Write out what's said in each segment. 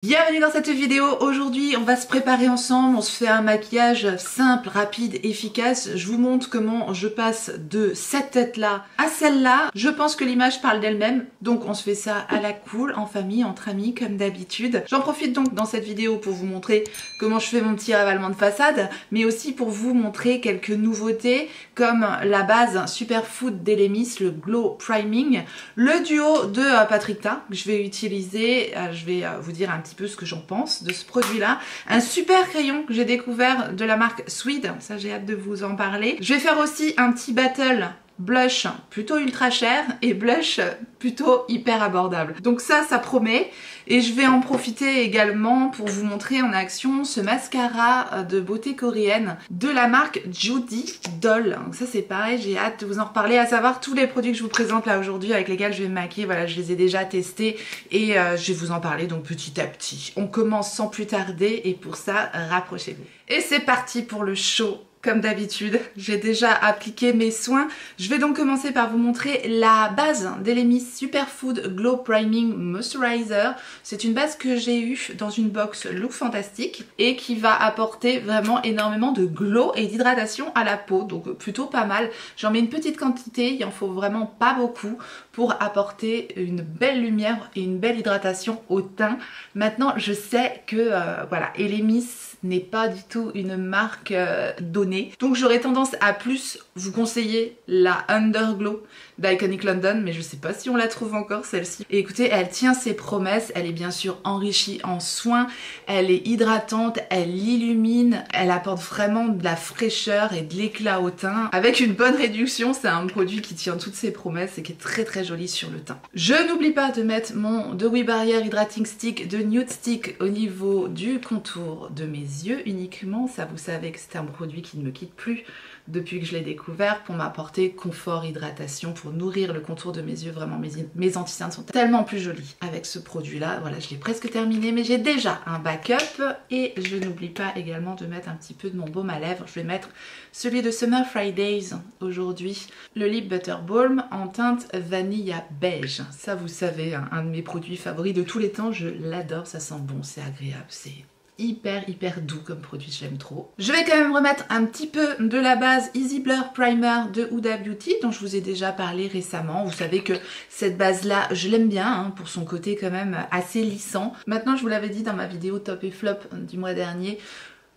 Bienvenue dans cette vidéo. Aujourd'hui on va se préparer ensemble, on se fait un maquillage simple, rapide, efficace. Je vous montre comment je passe de cette tête là à celle-là. Je pense que l'image parle d'elle-même, donc on se fait ça à la cool, en famille, entre amis comme d'habitude. J'en profite donc dans cette vidéo pour vous montrer comment je fais mon petit ravalement de façade, mais aussi pour vous montrer quelques nouveautés comme la base Superfood d'Elemis, le Glow Priming, le duo de Patrick Ta que je vais utiliser. Je vais vous dire un petit peu ce que j'en pense de ce produit là, un super crayon que j'ai découvert de la marque Swede, ça j'ai hâte de vous en parler. Je vais faire aussi un petit battle blush plutôt ultra cher et blush plutôt hyper abordable, donc ça promet. Et je vais en profiter également pour vous montrer en action ce mascara de beauté coréenne de la marque Judy Doll. Donc ça c'est pareil, j'ai hâte de vous en reparler, à savoir tous les produits que je vous présente là aujourd'hui avec lesquels je vais me maquiller. Voilà, je les ai déjà testés et je vais vous en parler donc petit à petit. On commence sans plus tarder et pour ça rapprochez-vous. Et c'est parti pour le show. Comme d'habitude, j'ai déjà appliqué mes soins. Je vais donc commencer par vous montrer la base d'Elemis Superfood Glow Priming Moisturizer. C'est une base que j'ai eue dans une box Look Fantastique et qui va apporter vraiment énormément de glow et d'hydratation à la peau. Donc plutôt pas mal. J'en mets une petite quantité, il en faut vraiment pas beaucoup pour apporter une belle lumière et une belle hydratation au teint. Maintenant, je sais que voilà, Elemis n'est pas du tout une marque donnée, donc j'aurais tendance à plus vous conseiller la Underglow d'Iconic London, mais je sais pas si on la trouve encore celle-ci. Et écoutez, elle tient ses promesses, elle est bien sûr enrichie en soins, elle est hydratante, elle illumine, elle apporte vraiment de la fraîcheur et de l'éclat au teint. Avec une bonne réduction, c'est un produit qui tient toutes ses promesses et qui est très très joli sur le teint. Je n'oublie pas de mettre mon The We Barrier Hydrating Stick de Nude Stick au niveau du contour de mes yeux uniquement. Ça, vous savez que c'est un produit qui ne me quitte plus depuis que je l'ai découvert pour m'apporter confort, hydratation, pour nourrir le contour de mes yeux. Vraiment, mes anti-cernes sont tellement plus jolies avec ce produit-là. Voilà, je l'ai presque terminé, mais j'ai déjà un backup. Et je n'oublie pas également de mettre un petit peu de mon baume à lèvres. Je vais mettre celui de Summer Fridays aujourd'hui, le Lip Butter Balm en teinte Vanilla Beige. Ça, vous savez, un de mes produits favoris de tous les temps. Je l'adore, ça sent bon, c'est agréable, c'est hyper doux comme produit, j'aime trop. Je vais quand même remettre un petit peu de la base Easy Blur Primer de Huda Beauty dont je vous ai déjà parlé récemment. Vous savez que cette base là, je l'aime bien hein, pour son côté quand même assez lissant. Maintenant, je vous l'avais dit dans ma vidéo top et flop du mois dernier,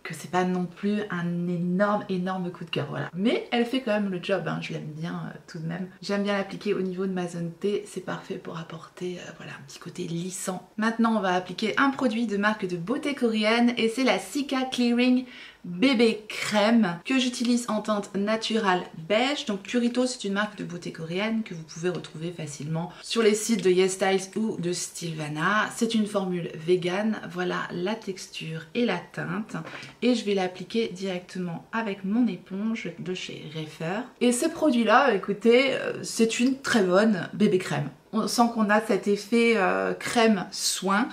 que c'est pas non plus un énorme coup de cœur, voilà. Mais elle fait quand même le job, hein, je l'aime bien tout de même. J'aime bien l'appliquer au niveau de ma zone T, c'est parfait pour apporter voilà, un petit côté lissant. Maintenant on va appliquer un produit de marque de beauté coréenne et c'est la Cica Clearing Bébé Crème que j'utilise en teinte naturelle beige. Donc Purito, c'est une marque de beauté coréenne que vous pouvez retrouver facilement sur les sites de YesStyle ou de Stylevana. C'est une formule vegan, voilà la texture et la teinte. Et je vais l'appliquer directement avec mon éponge de chez Refer. Et ce produit là, écoutez, c'est une très bonne bébé crème. On sent qu'on a cet effet crème soin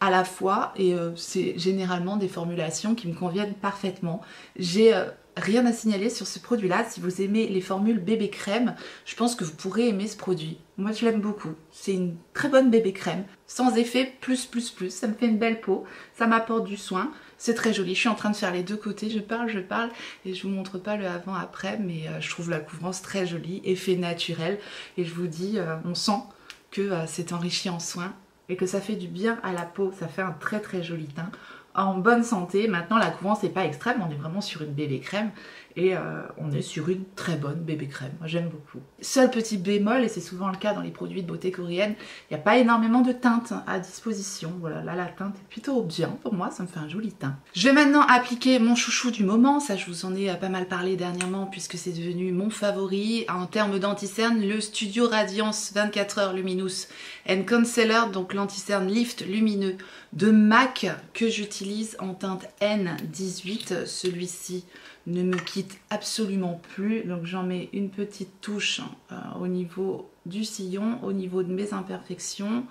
à la fois et c'est généralement des formulations qui me conviennent parfaitement. J'ai rien à signaler sur ce produit là. Si vous aimez les formules bébé crème, je pense que vous pourrez aimer ce produit. Moi je l'aime beaucoup, c'est une très bonne bébé crème, sans effet plus, ça me fait une belle peau, ça m'apporte du soin, c'est très joli. Je suis en train de faire les deux côtés, je parle et je vous montre pas le avant après, mais je trouve la couvrance très jolie, effet naturel, et je vous dis, on sent que c'est enrichi en soins et que ça fait du bien à la peau, ça fait un très joli teint en bonne santé. Maintenant la couvrance n'est pas extrême, on est vraiment sur une bébé crème et on est sur une très bonne bébé crème, moi j'aime beaucoup. Seul petit bémol, et c'est souvent le cas dans les produits de beauté coréenne, il n'y a pas énormément de teintes à disposition. Voilà, là la teinte est plutôt bien pour moi, ça me fait un joli teint. Je vais maintenant appliquer mon chouchou du moment, ça je vous en ai pas mal parlé dernièrement puisque c'est devenu mon favori en termes d'anti-cerne, le Studio Radiance 24h Luminous and Concealer, donc l'anti-cerne Lift lumineux de MAC que j'utilise en teinte N18. Celui-ci ne me quitte absolument plus, donc j'en mets une petite touche au niveau du sillon, au niveau de mes imperfections,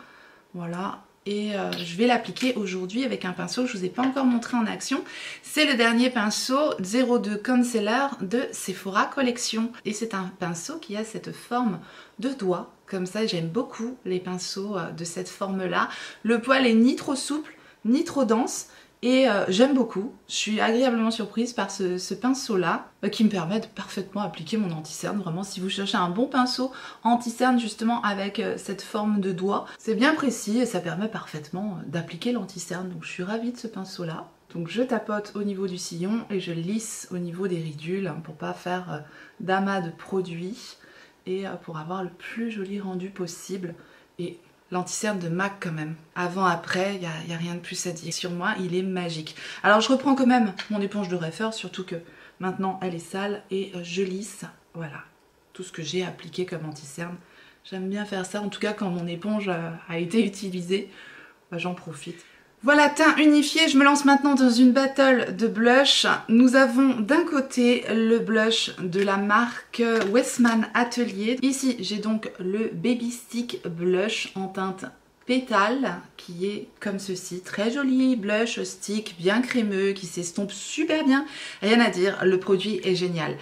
voilà. Et je vais l'appliquer aujourd'hui avec un pinceau que je ne vous ai pas encore montré en action. C'est le dernier pinceau 02 Concealer de Sephora Collection. Et c'est un pinceau qui a cette forme de doigt. Comme ça, j'aime beaucoup les pinceaux de cette forme-là. Le poil est ni trop souple, ni trop dense. Et j'aime beaucoup, je suis agréablement surprise par ce pinceau là qui me permet de parfaitement appliquer mon anti-cerne. Vraiment, si vous cherchez un bon pinceau anti-cerne justement avec cette forme de doigt, c'est bien précis et ça permet parfaitement d'appliquer l'anti-cerne. Donc je suis ravie de ce pinceau là. Donc je tapote au niveau du sillon et je lisse au niveau des ridules hein, pour pas faire d'amas de produits et pour avoir le plus joli rendu possible. Et l'anti-cerne de MAC quand même. Avant, après, il n'y a rien de plus à dire. Sur moi, il est magique. Alors je reprends quand même mon éponge de Reifer, surtout que maintenant elle est sale et je lisse, voilà, tout ce que j'ai appliqué comme anti-cerne. J'aime bien faire ça, en tout cas quand mon éponge a été utilisée, bah, j'en profite. Voilà, teint unifié, je me lance maintenant dans une battle de blush. Nous avons d'un côté le blush de la marque Westman Atelier. Ici, j'ai donc le Baby Stick Blush en teinte pétale qui est comme ceci, très joli blush stick bien crémeux qui s'estompe super bien, rien à dire, le produit est génial.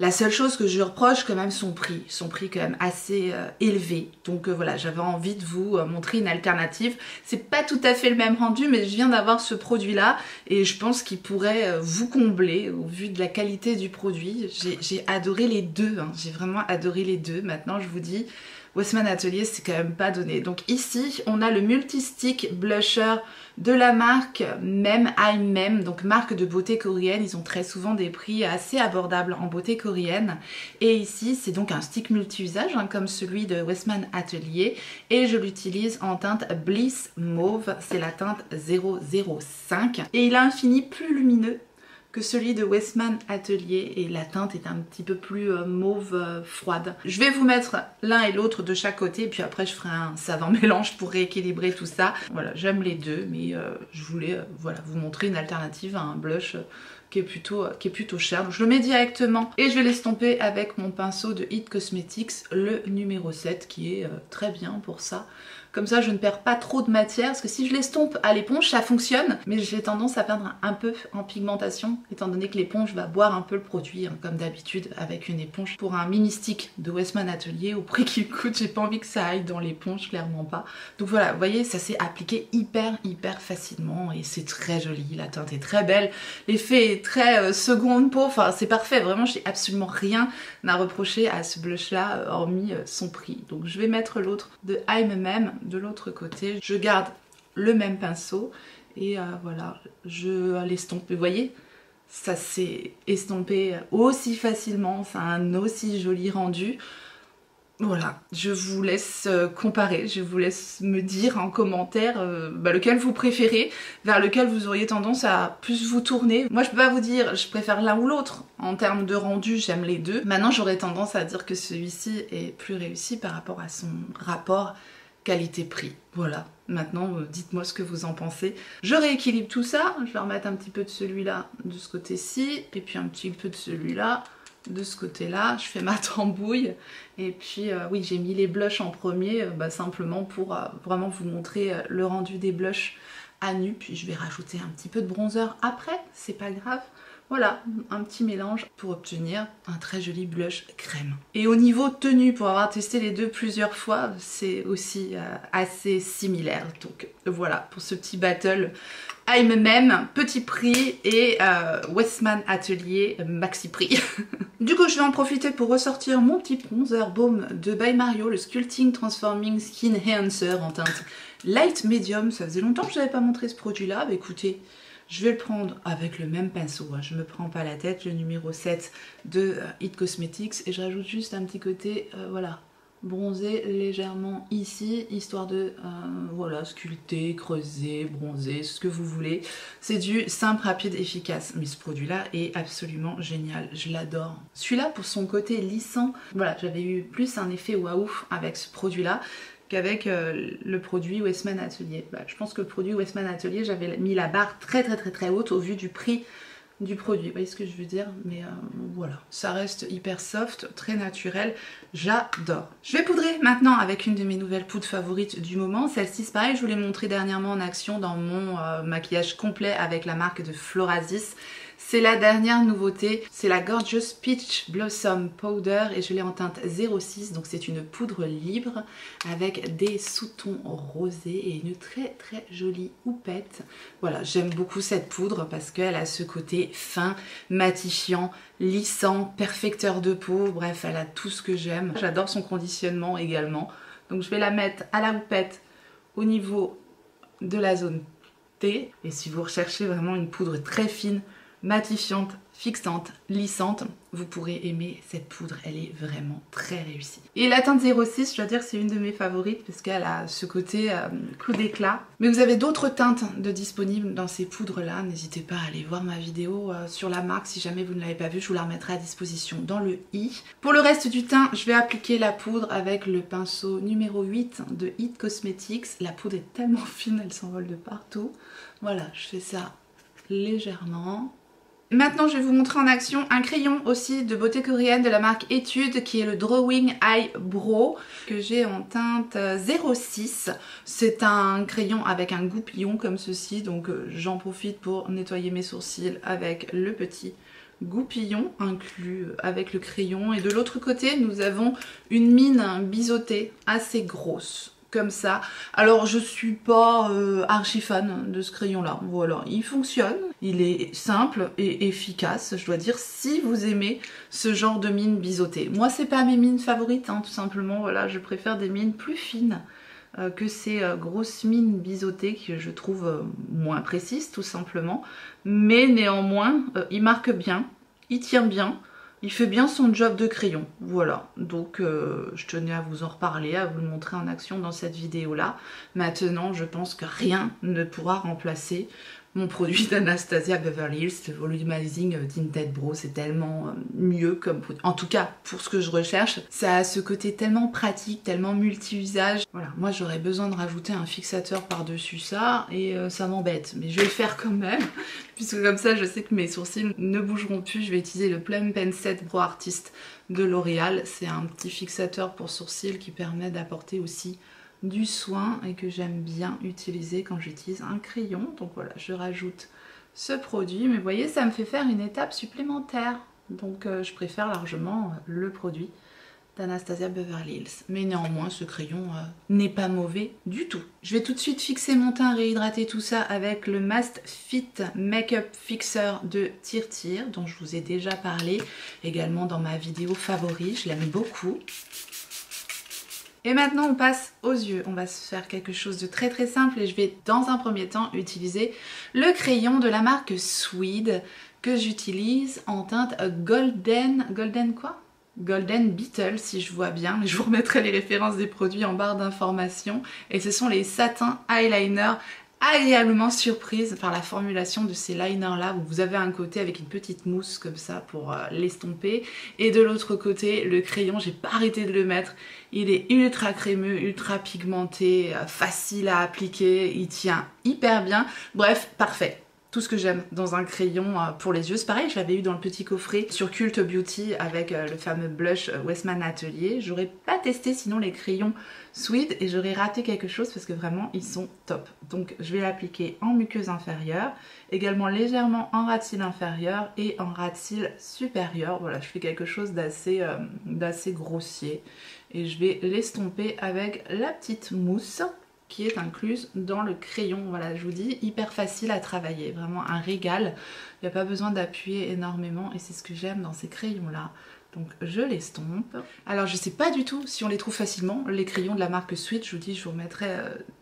La seule chose que je reproche quand même son prix quand même assez élevé. Donc voilà, j'avais envie de vous montrer une alternative. C'est pas tout à fait le même rendu, mais je viens d'avoir ce produit là et je pense qu'il pourrait vous combler au vu de la qualité du produit. J'ai adoré les deux, hein. J'ai vraiment adoré les deux. Maintenant je vous dis, Westman Atelier c'est quand même pas donné. Donc ici on a le Multi-Stick Blusher de la marque Mem, donc marque de beauté coréenne. Ils ont très souvent des prix assez abordables en beauté coréenne. Et ici c'est donc un stick multi-usage hein, comme celui de Westman Atelier. Et je l'utilise en teinte Bliss Mauve, c'est la teinte 005. Et il a un fini plus lumineux que celui de Westman Atelier et la teinte est un petit peu plus mauve froide. Je vais vous mettre l'un et l'autre de chaque côté et puis après je ferai un savant mélange pour rééquilibrer tout ça. Voilà, j'aime les deux mais je voulais voilà, vous montrer une alternative à un blush qui est plutôt cher. Donc je le mets directement et je vais l'estomper avec mon pinceau de It Cosmetics, le numéro 7 qui est très bien pour ça. Comme ça je ne perds pas trop de matière parce que si je l'estompe à l'éponge ça fonctionne mais j'ai tendance à perdre un peu en pigmentation étant donné que l'éponge va boire un peu le produit hein, comme d'habitude avec une éponge. Pour un mini stick de Westman Atelier au prix qu'il coûte j'ai pas envie que ça aille dans l'éponge, clairement pas. Donc voilà, vous voyez ça s'est appliqué hyper facilement et c'est très joli, la teinte est très belle, l'effet est très seconde peau, enfin c'est parfait, vraiment j'ai absolument rien à reprocher à ce blush là hormis son prix. Donc je vais mettre l'autre de Mem de l'autre côté, je garde le même pinceau et voilà, je l'estompe. Vous voyez, ça s'est estompé aussi facilement, ça a un aussi joli rendu. Voilà, je vous laisse comparer, je vous laisse me dire en commentaire lequel vous préférez, vers lequel vous auriez tendance à plus vous tourner. Moi je peux pas vous dire je préfère l'un ou l'autre, en termes de rendu j'aime les deux. Maintenant j'aurais tendance à dire que celui-ci est plus réussi par rapport à son rapport qualité-prix. Voilà, maintenant dites-moi ce que vous en pensez. Je rééquilibre tout ça, je vais remettre un petit peu de celui-là de ce côté-ci, et puis un petit peu de celui-là de ce côté-là. Je fais ma tambouille, et puis oui j'ai mis les blushs en premier, simplement pour vraiment vous montrer le rendu des blushs à nu, puis je vais rajouter un petit peu de bronzer après, c'est pas grave. Voilà, un petit mélange pour obtenir un très joli blush crème. Et au niveau tenue, pour avoir testé les deux plusieurs fois, c'est aussi assez similaire. Donc voilà, pour ce petit battle, Mem, petit prix, et Westman Atelier, maxi prix. Du coup, je vais en profiter pour ressortir mon petit bronzer baume de By Mario, le Sculpting Transforming Skin Enhancer en teinte light medium. Ça faisait longtemps que je n'avais pas montré ce produit-là. Bah écoutez, je vais le prendre avec le même pinceau, hein. Je me prends pas la tête, le numéro 7 de It Cosmetics, et je rajoute juste un petit côté, voilà, bronzé légèrement ici, histoire de, voilà, sculpter, creuser, bronzer, ce que vous voulez. C'est du simple, rapide, efficace, mais ce produit-là est absolument génial, je l'adore. Celui-là, pour son côté lissant, voilà, j'avais eu plus un effet waouh avec ce produit-là qu'avec le produit Westman Atelier. Je pense que le produit Westman Atelier, j'avais mis la barre très haute au vu du prix du produit. Vous voyez ce que je veux dire? Mais voilà, ça reste hyper soft, très naturel, j'adore. Je vais poudrer maintenant avec une de mes nouvelles poudres favorites du moment. Celle-ci, c'est pareil, je vous l'ai montré dernièrement en action dans mon maquillage complet avec la marque de Florasis. c'est la dernière nouveauté, c'est la Gorgeous Peach Blossom Powder et je l'ai en teinte 06, donc c'est une poudre libre avec des sous-tons rosés et une très jolie houppette. Voilà, j'aime beaucoup cette poudre parce qu'elle a ce côté fin, matifiant, lissant, perfecteur de peau, bref, elle a tout ce que j'aime. J'adore son conditionnement également, donc je vais la mettre à la houppette au niveau de la zone T. Et si vous recherchez vraiment une poudre très fine, matifiante, fixante, lissante, vous pourrez aimer cette poudre, elle est vraiment très réussie. Et la teinte 06, je dois dire que c'est une de mes favorites parce qu'elle a ce côté coup d'éclat. Mais vous avez d'autres teintes de disponibles dans ces poudres là, n'hésitez pas à aller voir ma vidéo sur la marque si jamais vous ne l'avez pas vue, je vous la remettrai à disposition dans le i. Pour le reste du teint, je vais appliquer la poudre avec le pinceau numéro 8 de It Cosmetics. La poudre est tellement fine, elle s'envole de partout. Voilà, je fais ça légèrement. Maintenant, je vais vous montrer en action un crayon aussi de beauté coréenne de la marque Etude qui est le Drawing Eyebrow que j'ai en teinte 06. C'est un crayon avec un goupillon comme ceci, donc j'en profite pour nettoyer mes sourcils avec le petit goupillon inclus avec le crayon. Et de l'autre côté, nous avons une mine biseautée assez grosse. Comme ça. Alors je suis pas archi fan de ce crayon là, voilà, il fonctionne, il est simple et efficace, je dois dire, si vous aimez ce genre de mine biseautée. Moi c'est pas mes mines favorites, hein, tout simplement, voilà, je préfère des mines plus fines que ces grosses mines biseautées que je trouve moins précises tout simplement, mais néanmoins il marque bien, il tient bien. Il fait bien son job de crayon, voilà, donc je tenais à vous en reparler, à vous le montrer en action dans cette vidéo là. Maintenant je pense que rien ne pourra remplacer mon produit d'Anastasia Beverly Hills, le Volumizing Tinted Brow, c'est tellement mieux comme produit. En tout cas, pour ce que je recherche, ça a ce côté tellement pratique, tellement multi-usage. Voilà, moi j'aurais besoin de rajouter un fixateur par-dessus ça et ça m'embête. Mais je vais le faire quand même, puisque comme ça je sais que mes sourcils ne bougeront plus. Je vais utiliser le Plum Pen Set Brow Artist de L'Oréal. C'est un petit fixateur pour sourcils qui permet d'apporter aussi du soin et que j'aime bien utiliser quand j'utilise un crayon. Donc voilà, je rajoute ce produit, mais vous voyez, ça me fait faire une étape supplémentaire. Donc je préfère largement le produit d'Anastasia Beverly Hills. Mais néanmoins, ce crayon n'est pas mauvais du tout. Je vais tout de suite fixer mon teint, réhydrater tout ça avec le Mast Fit Makeup Fixer de Tirtir, dont je vous ai déjà parlé également dans ma vidéo favori. Je l'aime beaucoup. Et maintenant on passe aux yeux, on va se faire quelque chose de très simple et je vais dans un premier temps utiliser le crayon de la marque Swede que j'utilise en teinte Golden Beetle si je vois bien, mais je vous remettrai les références des produits en barre d'informations. Et ce sont les satins eyeliner, agréablement surprise par la formulation de ces liners là où vous avez un côté avec une petite mousse comme ça pour l'estomper et de l'autre côté le crayon, j'ai pas arrêté de le mettre, il est ultra crémeux, ultra pigmenté, facile à appliquer, il tient hyper bien, bref parfait. Tout ce que j'aime dans un crayon pour les yeux. C'est pareil, je l'avais eu dans le petit coffret sur Cult Beauty avec le fameux blush Westman Atelier. J'aurais pas testé sinon les crayons Swede et j'aurais raté quelque chose parce que vraiment ils sont top. Donc je vais l'appliquer en muqueuse inférieure, également légèrement en ras de cils inférieur et en ras de cils supérieur. Voilà, je fais quelque chose d'assez grossier et je vais l'estomper avec la petite mousse qui est incluse dans le crayon. Voilà, je vous dis, hyper facile à travailler, vraiment un régal. Il n'y a pas besoin d'appuyer énormément et c'est ce que j'aime dans ces crayons là. Donc je l'estompe. Alors je sais pas du tout si on les trouve facilement, les crayons de la marque Swede. Je vous dis, je vous remettrai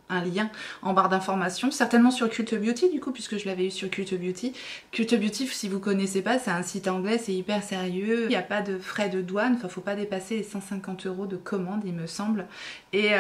un lien en barre d'informations, certainement sur Cult Beauty du coup, puisque je l'avais eu sur Cult Beauty. Cult Beauty, si vous connaissez pas, c'est un site anglais, c'est hyper sérieux, il n'y a pas de frais de douane, enfin faut pas dépasser les 150 € de commande il me semble. Et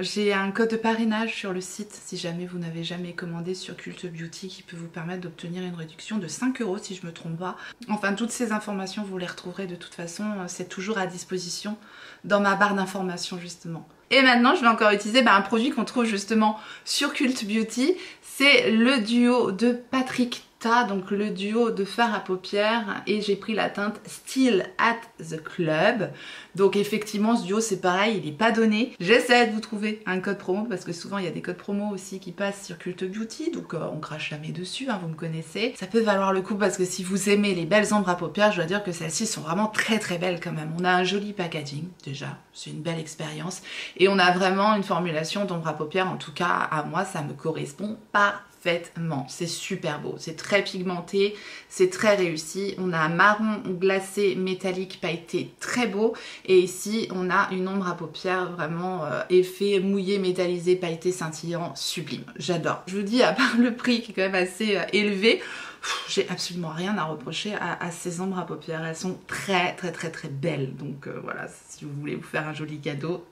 j'ai un code de parrainage sur le site, si jamais vous n'avez jamais commandé sur Cult Beauty, qui peut vous permettre d'obtenir une réduction de 5 € si je me trompe pas. Enfin toutes ces informations vous les retrouverez de toute façon, c'est toujours à disposition dans ma barre d'informations justement. Et maintenant je vais encore utiliser un produit qu'on trouve justement sur Cult Beauty, c'est le duo de Patrick Insta, donc le duo de fard à paupières, et j'ai pris la teinte Still at the Club. Donc effectivement ce duo c'est pareil, il n'est pas donné. J'essaie de vous trouver un code promo parce que souvent il y a des codes promo aussi qui passent sur Cult Beauty, donc on crache jamais dessus, hein, vous me connaissez. Ça peut valoir le coup parce que si vous aimez les belles ombres à paupières, je dois dire que celles-ci sont vraiment très très belles quand même. On a un joli packaging déjà, c'est une belle expérience, et on a vraiment une formulation d'ombre à paupières, en tout cas à moi ça me correspond parfaitement. C'est super beau, c'est très pigmenté, c'est très réussi. On a un marron glacé métallique pailleté très beau, et ici on a une ombre à paupières vraiment effet mouillé métallisé pailleté scintillant sublime. J'adore. Je vous dis, à part le prix qui est quand même assez élevé, j'ai absolument rien à reprocher à ces ombres à paupières. Elles sont très très très très belles, donc voilà, si vous voulez vous faire un joli cadeau,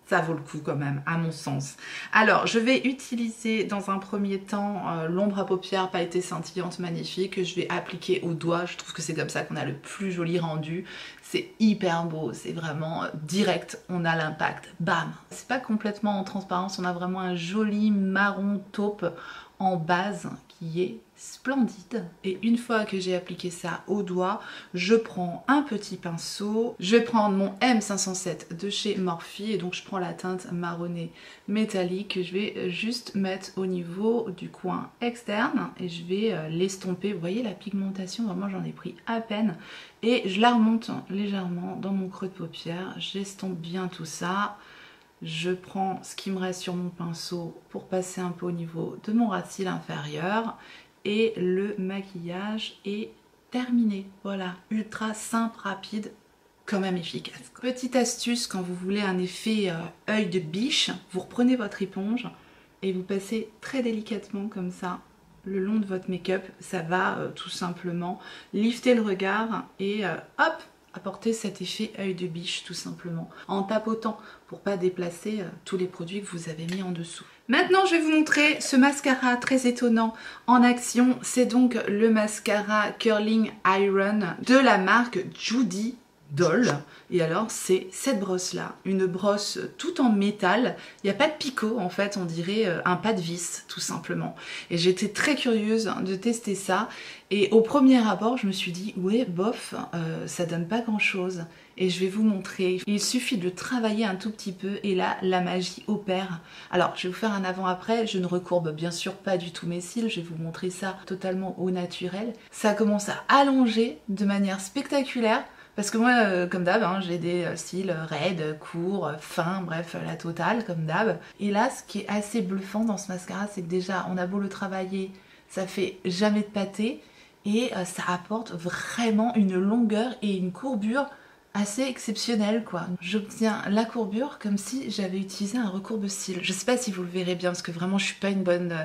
ça vaut le coup quand même, à mon sens. Alors, je vais utiliser dans un premier temps l'ombre à paupières pailletée scintillante magnifique que je vais appliquer au doigt. Je trouve que c'est comme ça qu'on a le plus joli rendu. C'est hyper beau, c'est vraiment direct, on a l'impact, bam. C'est pas complètement en transparence, on a vraiment un joli marron taupe en base qui est splendide. Et une fois que j'ai appliqué ça au doigt, je prends un petit pinceau, je vais prendre mon M507 de chez Morphe, et donc je prends la teinte marronnée métallique que je vais juste mettre au niveau du coin externe, et je vais l'estomper. Vous voyez la pigmentation, vraiment j'en ai pris à peine, et je la remonte légèrement dans mon creux de paupière, j'estompe bien tout ça. Je prends ce qui me reste sur mon pinceau pour passer un peu au niveau de mon ras de cils inférieur, et le maquillage est terminé. Voilà, ultra simple, rapide, quand même efficace. Petite astuce, quand vous voulez un effet œil de biche, vous reprenez votre éponge et vous passez très délicatement comme ça le long de votre make-up. Ça va tout simplement lifter le regard et hop, apporter cet effet œil de biche tout simplement, en tapotant pour pas déplacer tous les produits que vous avez mis en dessous. Maintenant je vais vous montrer ce mascara très étonnant en action. C'est donc le mascara Curling Iron de la marque Judy Doll. Et alors c'est cette brosse là, une brosse tout en métal, il n'y a pas de picot en fait, on dirait un pas de vis tout simplement. Et j'étais très curieuse de tester ça, et au premier abord je me suis dit ouais bof, ça donne pas grand chose. Et je vais vous montrer, il suffit de travailler un tout petit peu et là la magie opère. Alors je vais vous faire un avant-après, je ne recourbe bien sûr pas du tout mes cils, je vais vous montrer ça totalement au naturel. Ça commence à allonger de manière spectaculaire. Parce que moi, comme d'hab, hein, j'ai des cils raides, courts, fins, bref, la totale, comme d'hab. Et là, ce qui est assez bluffant dans ce mascara, c'est que déjà, on a beau le travailler, ça fait jamais de pâté, et ça apporte vraiment une longueur et une courbure assez exceptionnelle, quoi. J'obtiens la courbure comme si j'avais utilisé un recourbe-cils. Je sais pas si vous le verrez bien, parce que vraiment, je suis pas une bonne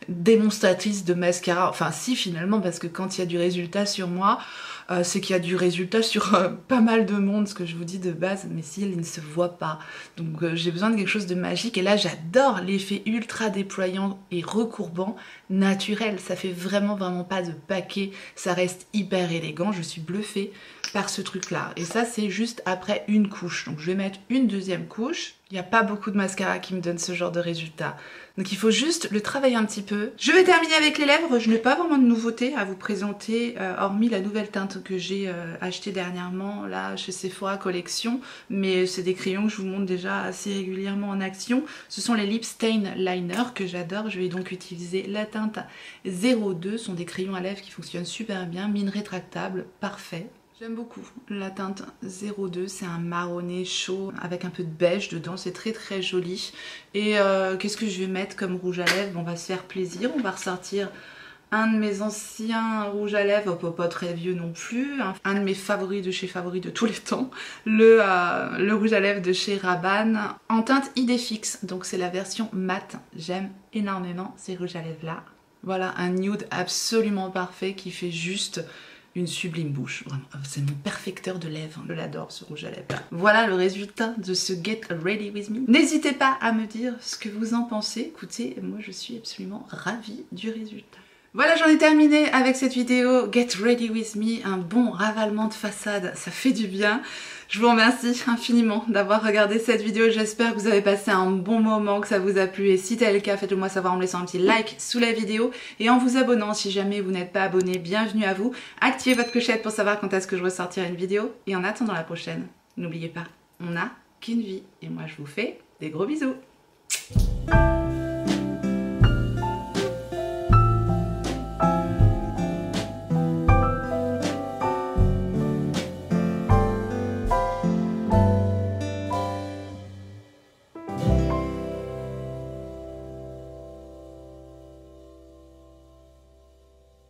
démonstratrice de mascara. Enfin, si, finalement, parce que quand il y a du résultat sur moi, c'est qu'il y a du résultat sur pas mal de monde. Ce que je vous dis de base, mes cils ils ne se voient pas, donc j'ai besoin de quelque chose de magique, et là j'adore l'effet ultra déployant et recourbant naturel. Ça fait vraiment pas de paquet, ça reste hyper élégant. Je suis bluffée par ce truc là, et ça c'est juste après une couche, donc je vais mettre une deuxième couche. Il n'y a pas beaucoup de mascara qui me donne ce genre de résultat, donc il faut juste le travailler un petit peu. Je vais terminer avec les lèvres. Je n'ai pas vraiment de nouveautés à vous présenter, hormis la nouvelle teinte que j'ai achetée dernièrement là chez Sephora Collection, mais c'est des crayons que je vous montre déjà assez régulièrement en action. Ce sont les Lip Stain Liner que j'adore. Je vais donc utiliser la teinte 02, ce sont des crayons à lèvres qui fonctionnent super bien, mine rétractable, parfait. J'aime beaucoup la teinte 02, c'est un marronné chaud avec un peu de beige dedans, c'est très joli. Et qu'est-ce que je vais mettre comme rouge à lèvres? On va se faire plaisir, on va ressortir un de mes anciens rouges à lèvres, pas très vieux non plus, un de mes favoris de chez Favoris de tous les temps, le rouge à lèvres de chez Rabanne en teinte Idéfix, donc c'est la version mat. J'aime énormément ces rouges à lèvres là. Voilà, un nude absolument parfait qui fait juste une sublime bouche, vraiment. C'est mon perfecteur de lèvres, je l'adore ce rouge à lèvres. Voilà le résultat de ce Get Ready With Me. N'hésitez pas à me dire ce que vous en pensez. Écoutez, moi je suis absolument ravie du résultat. Voilà, j'en ai terminé avec cette vidéo Get Ready With Me, un bon ravalement de façade, ça fait du bien. Je vous remercie infiniment d'avoir regardé cette vidéo, j'espère que vous avez passé un bon moment, que ça vous a plu et si tel est le cas, faites-le moi savoir en me laissant un petit like sous la vidéo et en vous abonnant si jamais vous n'êtes pas abonné, bienvenue à vous. Activez votre clochette pour savoir quand est-ce que je ressortirai une vidéo et en attendant la prochaine, n'oubliez pas, on n'a qu'une vie et moi je vous fais des gros bisous.